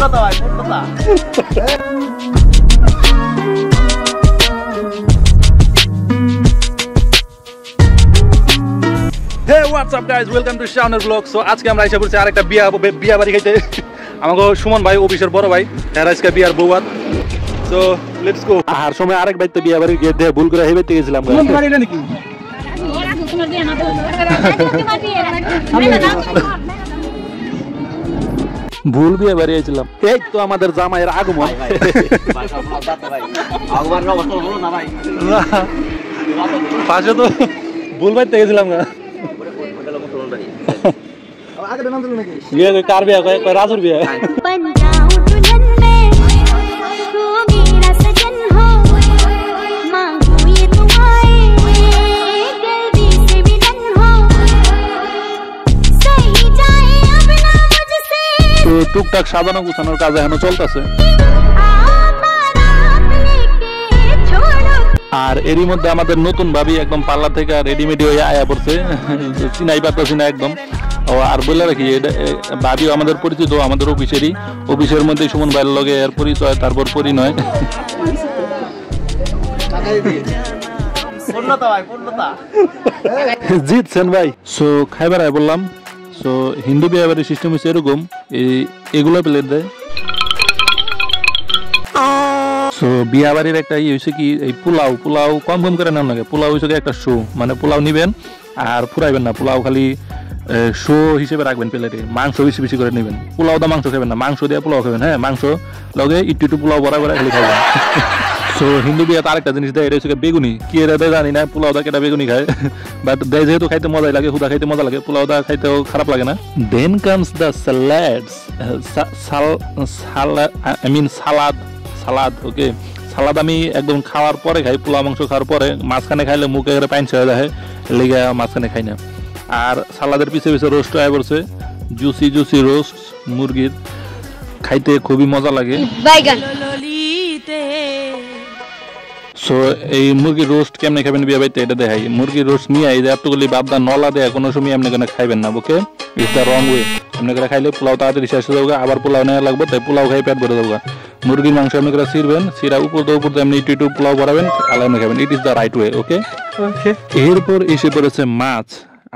পূর্ণতা ভাই পূর্ণতা। Hey, what's up guys? Welcome to Shauner Vlog. So আজকে আমরা এসে পড়ছি আরেকটা বিয়া বাড়ি খাইতে। আমাগো সুমন ভাই অফিসের বড় ভাই, তার আজকে বিয়ার বউয়াত। So let's go. আর সময় আরেক ভাই তো বিয়া বাড়ি গিয়ে দে ভুল করে হেবেতে গেছিলাম। কোন বাড়ি না নাকি? ভুল বিয়ে বাড়ি আইছিলাম। এই তো আমাদের জামাইয়ের আগমন। পাশে তো ভুল বাইতে গেছিলাম না। বিয়ে কার বিয়ে কয় রাজুর বিয়ে। টুকটাক সাজানো গুছানোর কাজ এখনো চলতেছে। আর এরই মধ্যে আমাদের নতুন ভাবি একদম পার্লার থেকে রেডিমেড হয়ে আয়া পড়ছে, চিনাই পারতেছি না একদম। আর বলে রাখি ভাবিও আমাদের পরিচিত, আমাদের অফিসের মধ্যে সুমন ভাইয়ের লগে এর পরিচয়, তারপর পরিণয়। জিতছেন ভাই। সো খাইবার আয় বললাম। সো হিন্দু বিয়ে বাড়ির সিস্টেম হচ্ছে এরকম, এগুলো প্লেট দেয়। সো বিয়া বাড়ির একটা হয়েছে কি, এই পোলাও কম করে নেন লাগে। পোলাও হয়েছে একটা শো, মানে পোলাও নিবেন আর ফুরাইবেন না, পোলাও খালি শো হিসেবে রাখবেন প্লেটে। মাংস বেশি বেশি করে নেবেন, পোলাও দা মাংস খাবেন না, মাংস দিয়ে পোলাও খাবেন। হ্যাঁ, মাংস লগে একটু পোলাও বড়া খালি খাবেন। সো হিন্দু বিয়ে তো আরেকটা জিনিস দেয়, এটা হচ্ছে বেগুনি। কি এটা দেয় জানি না, পোলাও দা কেটা বেগুনি খায়, বাট দেয় যেহেতু খাইতে মজাই লাগে, হুদা খাইতে মজা লাগে, পোলাও দা খাইতেও খারাপ লাগে না। দেন কামস দ্য স্যালাডস, সালাদ। ওকে, সালাদ আমি একদম খাওয়ার পরে খাই, পোলাও মাংস খাওয়ার পরে। মাঝখানে খাইলে মুখে পাইন ছেড়ে যায়, লেগে মাঝখানে খাই না। আর সালাদের পিছে পিছে রোস্ট আয় পড়ছে, জুসি রোস্ট মুরগির, খাইতে খুবই মজা লাগে। সো এই মুরগির রোস্ট কেমনে খাবেন বিয়ে বাড়িতে এটা দেখাই। মুরগির রোস্ট নিয়ে এই যে এতগুলি বাবদা নলা দেয়, কোনো সময় এমনি করে খাইবেন না। ওকে, ইটস দ্য রং ওয়ে। এমনি করে খাইলে পোলাও তাড়াতাড়ি শেষ হয়ে যাবে, আবার পোলাও নেওয়া লাগবে, তাই পোলাও খাই পেট ভরে যাবে। মুরগির মাংস এমনি করে ছিড়বেন, সিরা উপর এমনি একটু পোলাও ভরাবেন, আলাদা খাবেন। ইট ইস দ্য রাইট ওয়ে। ওকে, এরপর এসে পড়েছে মাছ।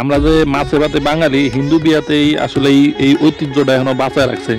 আমরা যে মাছে ভাতে বাঙালি, হিন্দু বিয়াতেই আসলে এই ঐতিহ্যটা এখনো বাঁচায় রাখছে।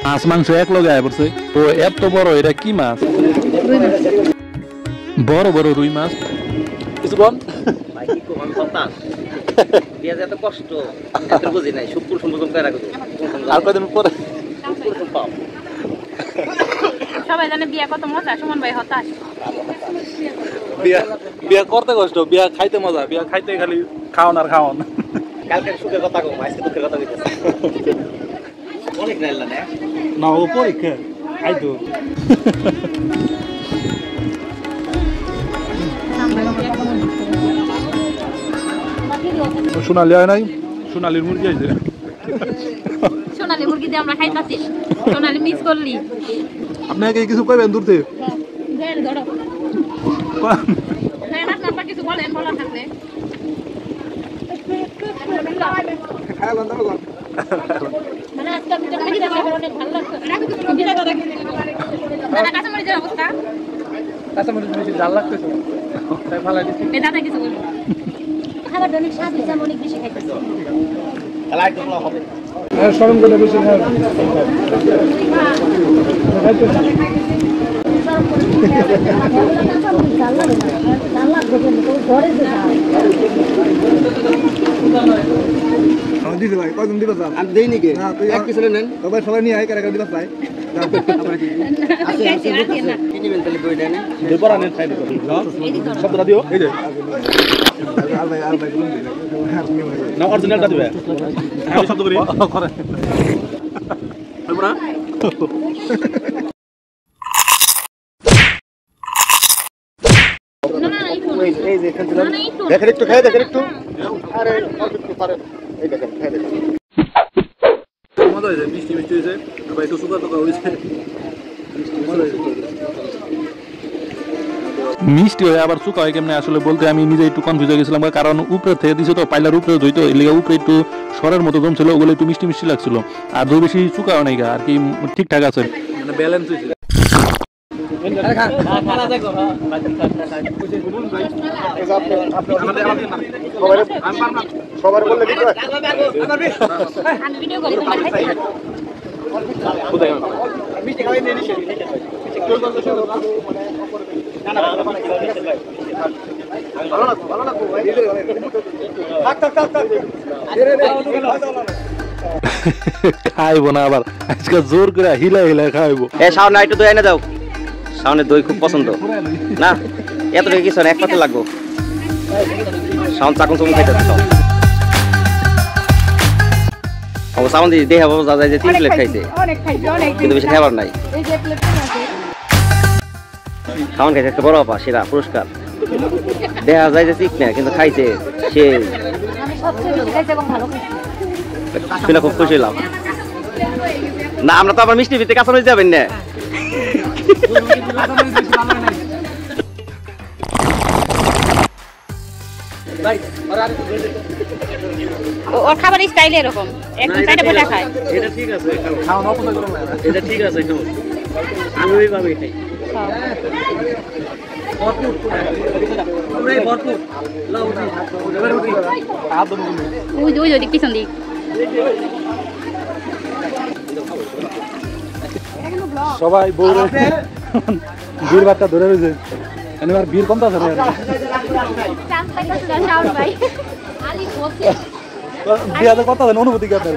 মাছ মাংস এক লগে আয় পড়ছে। তো এত বড়, এটা কি মাছ? বড় রুই মাছ। কিছু বল। সবাই জানে বিয়া কত মজা, সুমন ভাই হতাশ। বিয়া করতে কষ্ট, বিয়া খাইতে মজা। বিয়া খাইতে খালি খাওন আর খাওন। কালকে সুখের কথা কম, আজকে দুঃখের কথা কইতেছে। অনেক নাইলা না ও পরীক্ষা আইতো। সোনালি হয় নাই, সোনালির মুরগি আইছে। সোনালি মুরগি দিয়ে আমরা খাইতাছি, সোনালি মিস করলি। আপনাকে কিছু কইবেন দূর থেকে? দেন ধরো। দেন আপনারা কিছু বলেন, বলা থাকলে। খায় লন দাও গো। মানে আজকে ভিডিও দেখি দেখো অনেক ভালো লাগছে। ভিডিও দেখো। দাদা কাঁচামরিচের অবস্থা? কাঁচামরিচ বেশি ঝাল লাগতেছে, তাই ভালো লাগছে। এই দাদা কিছু বলুন। খাবার অনেক স্বাদ হয়েছে, অনেক বেশি খাইতেছি। তাহলে একটু পোলাও হবে। হ্যাঁ, শরম করে বেশি খায়। দিদি ভাই কয়জন দিবা স্যার? আমি দেই নাকি? না, তুই এক পিছনে নেন। সবাই নিয়ে আয়, কারা দিবা চাই। শব্দটা দিও। এই যে না, অরিজিনালটা দিবে। আমি শব্দ করি করে দেখেন একটু খাই, দেখেন একটু। আরে এই দেখেন খাই, দেখেন মজা হয়েছে, মিষ্টি হয়েছে, আবার একটু সুগার হয়েছে। মিষ্টি হয়ে আবার চুকা হয় কেমনে আসলে বলতে আমি নিজে একটু কনফিউজ হয়ে গেছিলাম, কারণ উপরে থেকে দিছে তো পাইলার উপরে ধুইতো, এর লেগে উপরে একটু সরের মতো জমছিল, ওগুলো একটু মিষ্টি মিষ্টি লাগছিল। আর দই বেশি চুকাও নাই আর কি, ঠিকঠাক আছে, ব্যালেন্স হয়েছে। খাইবো না আবার আজকে জোর করে হিলা হিলা খাইবো। শাওন একটু দই এনে দাও, শাওনের দই খুব পছন্দ না, এতটা কিছু না, এক পাতে লাগবো। শাওন চাকুন চুমুন খাইতে শাওন দিয়ে দেখা পাবো যা যায় যে 3 প্লেট খাইছে, কিন্তু বেশি খাবার নাই। শাওন খাইছে একটা বড় আপা, সেরা পুরস্কার। দেখা যায় যে ঠিক না, কিন্তু খাইছে সে, শুনে খুব খুশি হলাম। না আমরা তো আবার মিষ্টি ভিতরে কাঁচামরিচ যাবেন না। ওর খাবার স্টাইল এরকম, একদম চাইটা বলে খায়। এটা ঠিক আছে, খাও না পছন্দ করো না, এটা ঠিক আছে, খাও। আমি ওইভাবে খাই। ভরপুর আমরাই ভরপুর লাউ দি এবার উঠি হাত ধরে ওই ওই পিছন দিক সবাই বউরে বীর বাচ্চা ধরে রয়েছে, এবার বীর কমতা আছে চান্স পাইতাছে না শাওন ভাই। আলি বসে বিয়াতে কথা দেন অনুভূতি কি আপনার?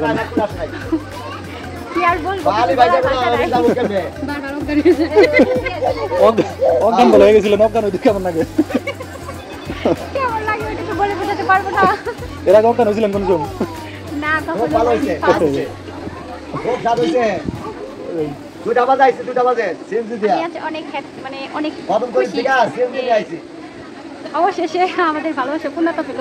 কি আর বলবো, আলি ভাই যাবো কেমনে? বারবার অজ্ঞান হয়ে যায়। অজ্ঞান বলে গেছিলেন, অজ্ঞান হইতে কেমন লাগে? কেমন লাগে ওটা তো বলে বোঝাতে পারবো না। এর আগে অজ্ঞান হয়েছিলেন কোন সময়? না তখন ভালো হইছে, খুব স্বাদ হইছে। দুটা বাজাইছে, দুটা বাজে সিএনজি দিয়া অনেক মানে অনেক কদম করে দিগা সিএনজি দিয়ে আইছি। অবশেষে আমাদের ভালোবাসা পূর্ণতা পেল।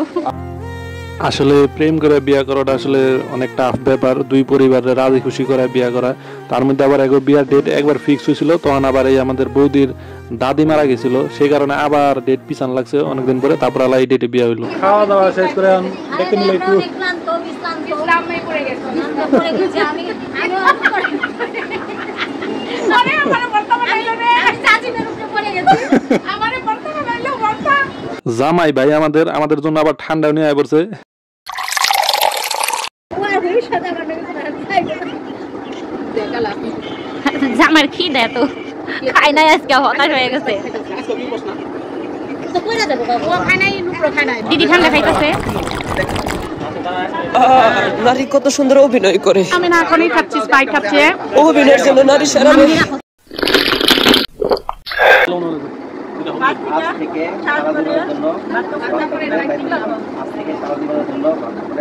আসলে প্রেম করে বিয়ে করাটা আসলে অনেক টাফ ব্যাপার, দুই পরিবারের রাজি খুশি করে বিয়ে করা। তার মধ্যে আবার একবার বিয়ার ডেট একবার ফিক্স হয়েছিল, তখন আবার এই আমাদের বৌদির দাদি মারা গেছিল, সেই কারণে আবার ডেট পিছান লাগছে অনেকদিন পরে, তারপর আলাই ডেটে বিয়ে হইলো। খাওয়া দাওয়া শেষ করে দেখতে মিলে একটু ইসলামে পড়ে গেছে আমি জামাই ভাই আমাদের জন্য আবার ঠান্ডা নিয়ে আয় পড়ছে। জামার খিদে তো খাই নাই আজকে, হতাশ হয়ে গেছে। দিদি ঠান্ডা খাইতেছে। নারী কত সুন্দর অভিনয় করে। আমি না এখনই খাচ্ছি, স্প্রাইট খাচ্ছি। অভিনয়ের জন্য নারী সারা আজ থেকে সারা জীবনের জন্য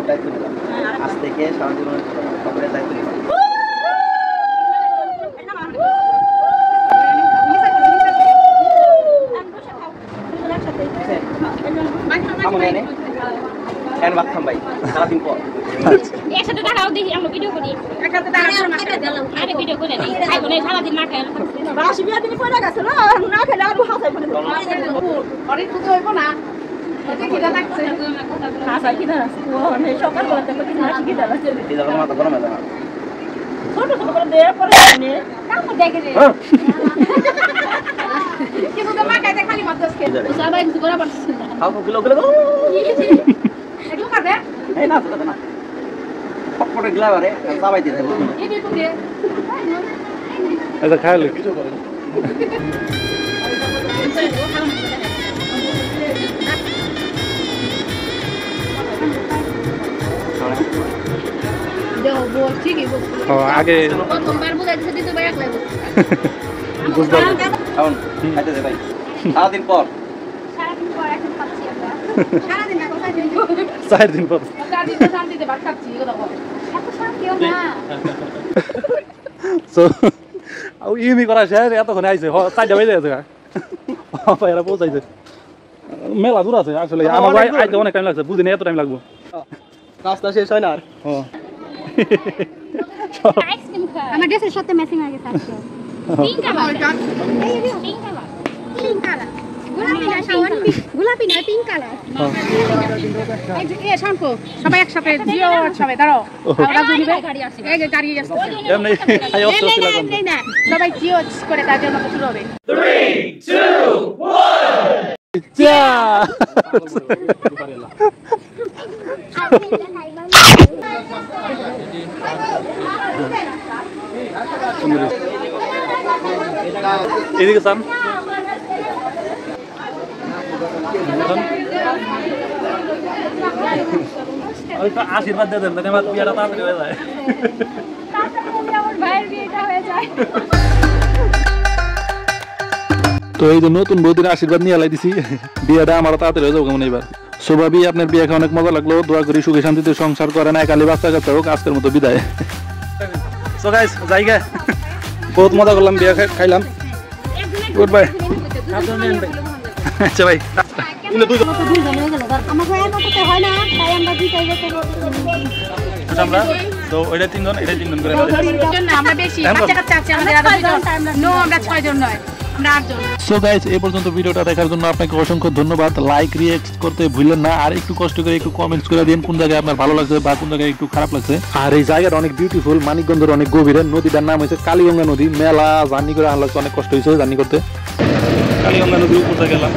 দায়িত্ব নিলাম। আজ থেকে সারা জীবনের জন্য সকলের দায়িত্ব নিলাম। ভাত খাম ভাই সারাদিন পর একসাথে দাঁড়াও দেখি, আমরা ভিডিও করি। একসাথে দাঁড়াও আরে ভিডিও করে নেই, আইবো না সারাদিন না খাই বাসি বিয়া দিন কইরা গেছে না, না খেলে আর হাসাই বলে আরে তো হইবো না। ওকে কিডা লাগছে হাসাই কিডা আছে ও নে সকাল বেলা থেকে কিডা লাগছে এই জায়গা মাথা গরম হয়ে যাবে। ছোট ছোট করে দে পরে নে কাম দেখে রে কি বুঝা মা খাইতে খালি মাছ খেয়ে সবাই কিছু করা পারছিস না। খাও গুলো গুলো একটু খাবে এই না না পকড়ে গ্লাবারে সবাই দিতে হবে। এই দেখো দে আচ্ছা খাইলে কিছু করে দেও বল ঠিকই বল। আগে প্রথমবার বুঝাইছে দিতে বাইরে লাগবে বুঝলাম। খাওন খাইতে দে ভাই সারাদিন পর। সারাদিন পর এখন খাচ্ছি আমরা। সারাদিন না কোথায় যাই 4 দিন পর 4 দিন তো শান্তিতে ভাত খাচ্ছি এগুলো বল। এত শান্তিও না। সো আউ ইমি করা শেষ এতক্ষণে আইছে 4টা বেজে গেছে এরা পৌঁছাইছে। মেলা দূর আছে আসলে, আমার ভাই আইতে অনেক টাইম লাগছে, বুঝিনি এত টাইম লাগবে। রাস্তা শেষ হয় না আর। আইসক্রিম খাই। আমার ড্রেসের সাথে ম্যাচিং হয়ে গেছে আজকে। Pink colour. Pink colour. Pink colour. গোলাপি না পিঙ্ক কালার এই শান্ত সবাই একসাথে জিও সবাই দাঁড়াও আমরা জুনিবে এই যে গাড়ি আসছে এমনি খাই অস্ত্র ছিল কোন না সবাই জিও করে তার জন্য শুরু হবে 3, 2, 1 যা এদিকে সান ওই তো আশীর্বাদ দিয়ে দেন না আমার বিয়েটা তাড়াতাড়ি হয়ে যায় আমার ভাইয়ের বিয়েটা হয়ে যায় তো এই যে নতুন বৌদির আশীর্বাদ নিয়ে লাই দিছি বিয়েটা আমারও তাড়াতাড়ি হয়ে যাবো কেমন এবার সো ভাবি আপনার বিয়ে অনেক মজা লাগলো দোয়া করি সুখে শান্তিতে সংসার করেন একালি বাচ্চা কাচ্চা হোক আজকের মতো বিদায় সো গাইস জায়গা বহুত মজা করলাম বিয়ে খাইলাম গুড বাই আচ্ছা ভাই আমরা তো ওইটা তিনজন এটা তিনজন করে আমরা বেশি বাচ্চা কাচ্চা আছে আমাদের আরো দুজন নো আমরা 6 জন নয় আমরা 8 জন সো গাইস এই পর্যন্ত ভিডিওটা দেখার জন্য আপনাকে অসংখ্য ধন্যবাদ লাইক রিঅ্যাক্ট করতে ভুলবেন না আর একটু কষ্ট করে একটু কমেন্টস করে দিন কোন জায়গায় আপনার ভালো লাগছে বা কোন জায়গায় একটু খারাপ লাগছে আর এই জায়গাটা অনেক বিউটিফুল মানিকগঞ্জের অনেক গভীরে নদীটার নাম হচ্ছে কালীগঙ্গা নদী মেলা জার্নি করে আনলাম অনেক কষ্ট হয়েছে জার্নি করতে কালীগঙ্গা নদীর উপরে গেলাম